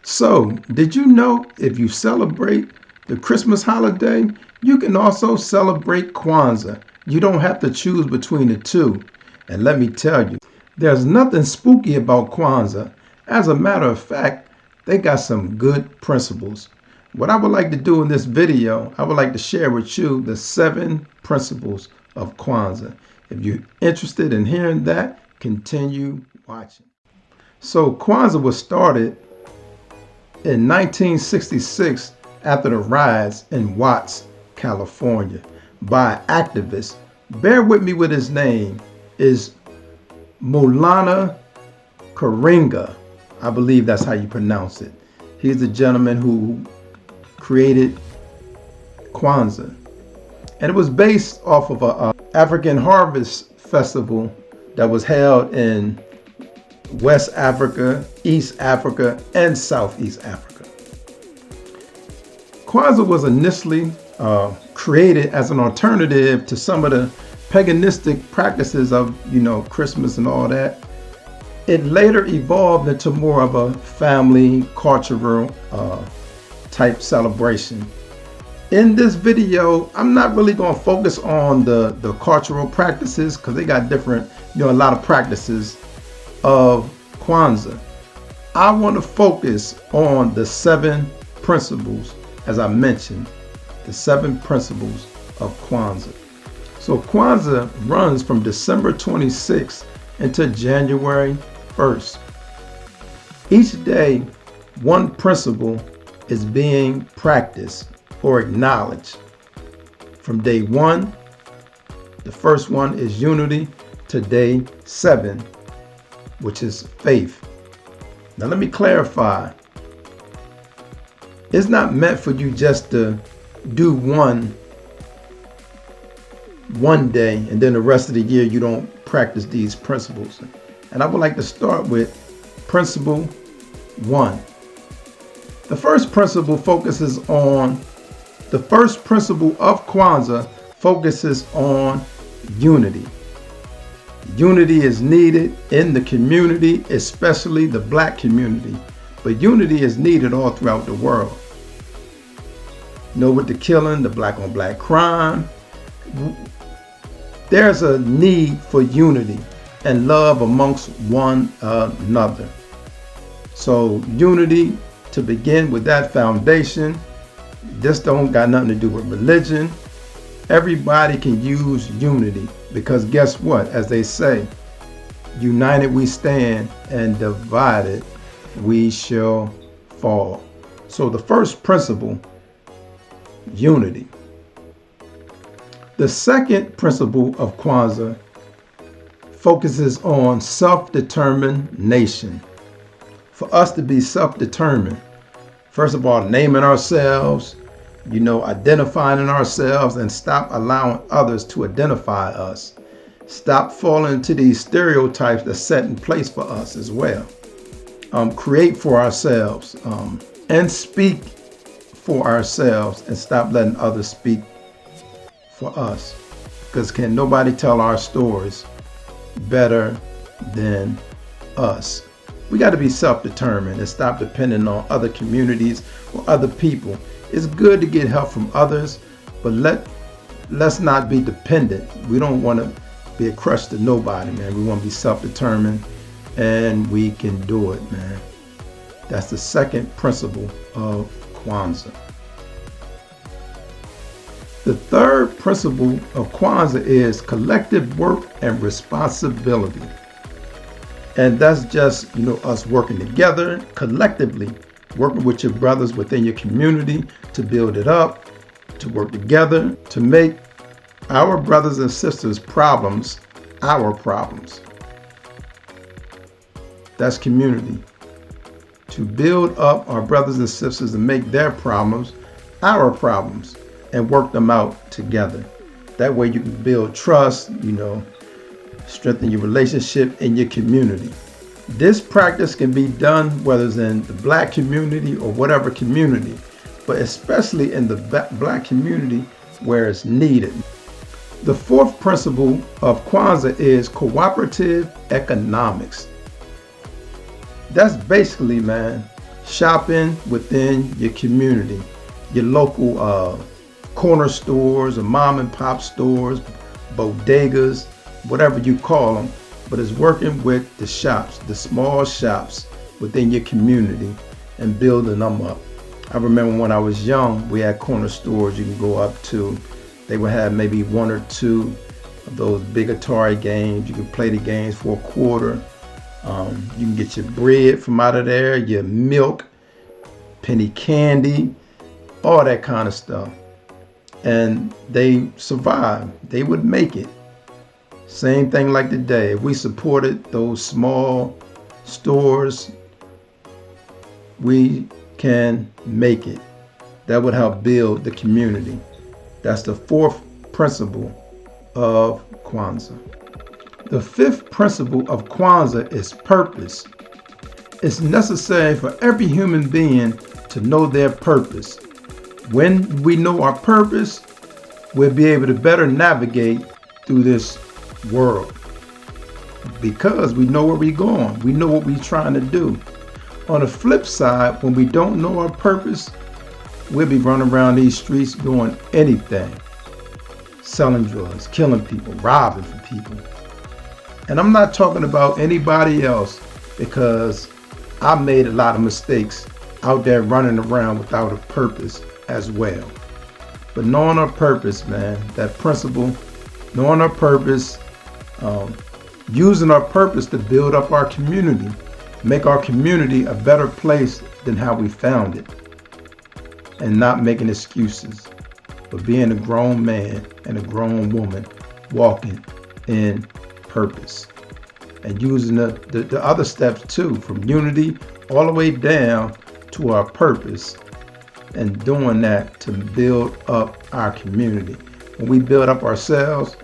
So, did you know if you celebrate the Christmas holiday, you can also celebrate Kwanzaa? You don't have to choose between the two. And let me tell you, there's nothing spooky about Kwanzaa. As a matter of fact, they got some good principles. What I would like to do in this video, I would like to share with you the 7 principles of Kwanzaa. If you're interested in hearing that, continue watching. So Kwanzaa was started in 1966 after the riots in Watts, California by an activist. Bear with me with his name, is Maulana Karenga. I believe that's how you pronounce it. He's the gentleman who created Kwanzaa. And it was based off of a African harvest festival that was held in West Africa, East Africa, and Southeast Africa. Kwanzaa was initially created as an alternative to some of the paganistic practices of, Christmas and all that. It later evolved into more of a family, cultural type celebration. In this video, I'm not really going to focus on the cultural practices because they got different, a lot of practices of Kwanzaa. I want to focus on the 7 principles, as I mentioned, the 7 principles of Kwanzaa. So Kwanzaa runs from December 26th until January 1st. Each day, one principle is being practiced or acknowledged. From day 1, the first one is unity, to day 7, which is faith. Now let me clarify. It's not meant for you just to do one day and then the rest of the year you don't practice these principles. And I would like to start with principle 1. The first principle of Kwanzaa focuses on unity. Unity is needed in the community, especially the Black community. But unity is needed all throughout the world. With the killing, the Black on Black crime, there's a need for unity and love amongst one another. So unity, to begin with that foundation, this don't got nothing to do with religion. Everybody can use unity because guess what? As they say, united we stand and divided we shall fall. So the first principle, unity. The second principle of Kwanzaa focuses on self-determination. For us to be self-determined, first of all, naming ourselves, identifying ourselves, and stop allowing others to identify us. Stop falling into these stereotypes that's set in place for us as well. Create for ourselves and speak for ourselves, and stop letting others speak for us. Because can nobody tell our stories better than us? We got to be self-determined and stop depending on other communities or other people. It's good to get help from others, but let's not be dependent. We don't want to be a crutch to nobody, man. We want to be self-determined, and we can do it, man. That's the second principle of Kwanzaa. The third principle of Kwanzaa is collective work and responsibility. And that's just, us working together collectively, working with your brothers within your community to build it up, to work together, to make our brothers and sisters' problems our problems. That's community. To build up our brothers and sisters and make their problems our problems and work them out together. That way you can build trust, strengthen your relationship in your community. This practice can be done whether it's in the Black community or whatever community, but especially in the Black community where it's needed. The fourth principle of Kwanzaa is cooperative economics. That's basically, man, Shopping within your community, your local corner stores or mom and pop stores, bodegas, whatever you call them, but it's working with the shops, the small shops within your community and building them up. I remember when I was young, we had corner stores you can go up to. They would have maybe one or two of those big Atari games. You can play the games for a quarter. You can get your bread from out of there, your milk, penny candy, all that kind of stuff. And they survived. They would make it. Same thing like today. If we supported those small stores, we can make it. That would help build the community. That's the fourth principle of Kwanza. The fifth principle of Kwanza is purpose. It's necessary for every human being to know their purpose. When we know our purpose, we'll be able to better navigate through this world because we know where we're going. We know what we're trying to do. On the flip side, when we don't know our purpose, we'll be running around these streets doing anything, selling drugs, killing people, robbing from people. And I'm not talking about anybody else because I made a lot of mistakes out there running around without a purpose as well. But knowing our purpose, man, that principle, knowing our purpose, using our purpose to build up our community, make our community a better place than how we found it, and not making excuses, but being a grown man and a grown woman walking in purpose and using the other steps too, from unity all the way down to our purpose, and doing that to build up our community. When we build up ourselves,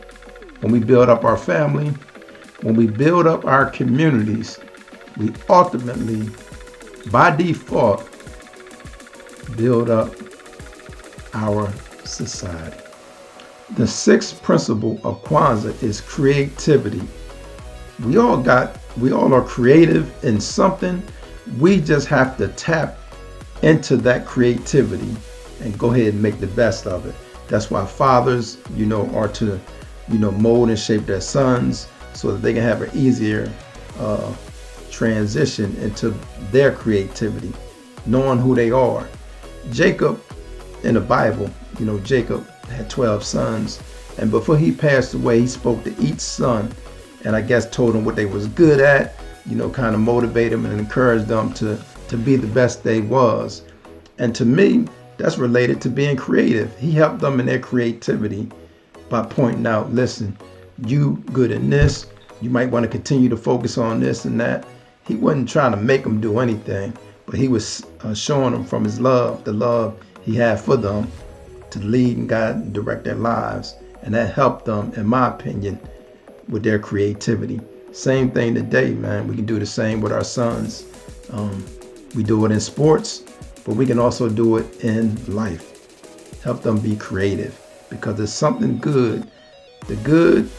when we build up our family, when we build up our communities, we ultimately, by default, build up our society. The sixth principle of Kwanza is creativity. We all are creative in something. We just have to tap into that creativity and go ahead and make the best of it. That's why fathers, are to, mold and shape their sons so that they can have an easier transition into their creativity, knowing who they are. Jacob in the Bible, Jacob had 12 sons, and before he passed away, he spoke to each son and I guess told them what they was good at, kind of motivate them and encourage them to be the best they was. And to me, that's related to being creative. He helped them in their creativity by pointing out, listen, you good in this, you might want to continue to focus on this and that. He wasn't trying to make them do anything, but he was showing them from his love, the love he had for them, to lead and guide and direct their lives. And that helped them, in my opinion, with their creativity. Same thing today, man. We can do the same with our sons. We do it in sports, but we can also do it in life. Help them be creative because it's something good. The good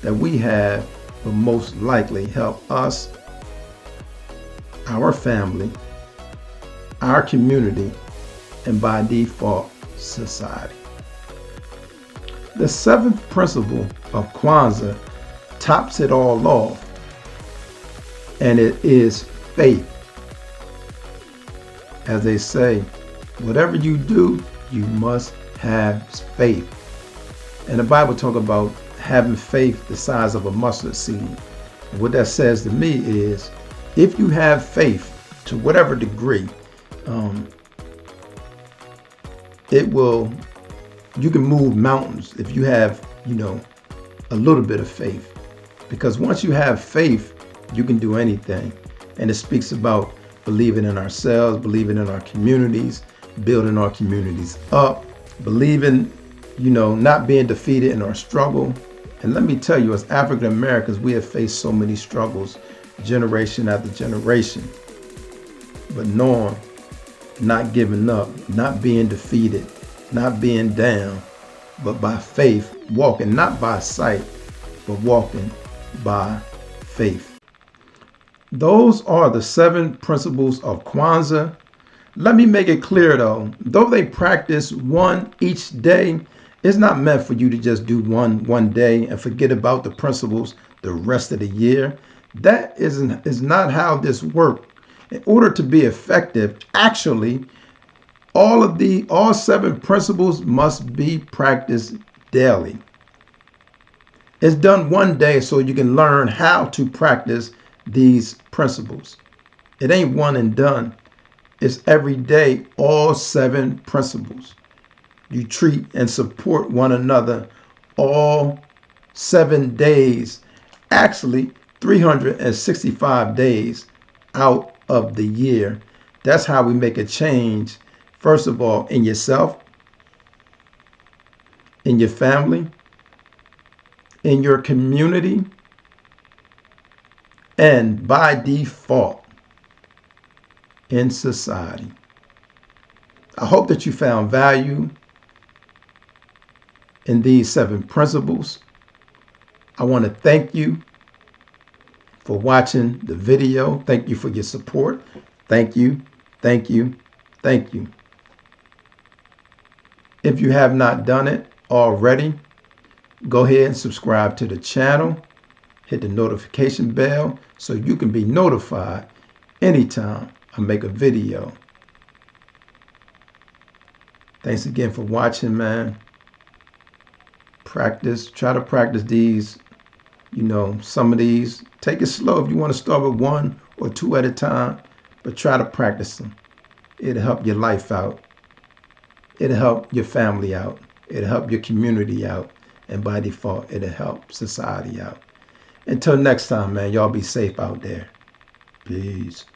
that we have will most likely help us, our family, our community, and by default, society. The seventh principle of Kwanza tops it all off, and it is faith. As they say, whatever you do, you must have faith. And the Bible talks about having faith the size of a mustard seed. And what that says to me is, if you have faith to whatever degree, you can move mountains if you have, a little bit of faith. Because once you have faith, you can do anything. And it speaks about believing in ourselves, believing in our communities, building our communities up, believing, not being defeated in our struggle. And let me tell you, as African Americans, we have faced so many struggles, generation after generation. But knowing, not giving up, not being defeated, not being down, but by faith, walking not by sight, but walking by faith. Those are the 7 principles of Kwanza. Let me make it clear though they practice one each day, it's not meant for you to just do one day and forget about the principles the rest of the year. That is not how this works. In order to be effective, actually, all seven principles must be practiced daily. It's done one day so you can learn how to practice these principles. It ain't one and done. It's every day, all seven principles. You treat and support one another all 7 days, actually 365 days out of the year. That's how we make a change, first of all, in yourself, in your family, in your community, and by default in society. I hope that you found value in these seven principles. I want to thank you for watching the video. Thank you for your support. Thank you, thank you, thank you. If you have not done it already, go ahead and subscribe to the channel. Hit the notification bell so you can be notified anytime I make a video. Thanks again for watching, man. Try to practice these, some of these. Take it slow if you want to start with one or two at a time, but try to practice them. It'll help your life out. It'll help your family out. It'll help your community out. And by default, it'll help society out. Until next time, man, y'all be safe out there. Peace.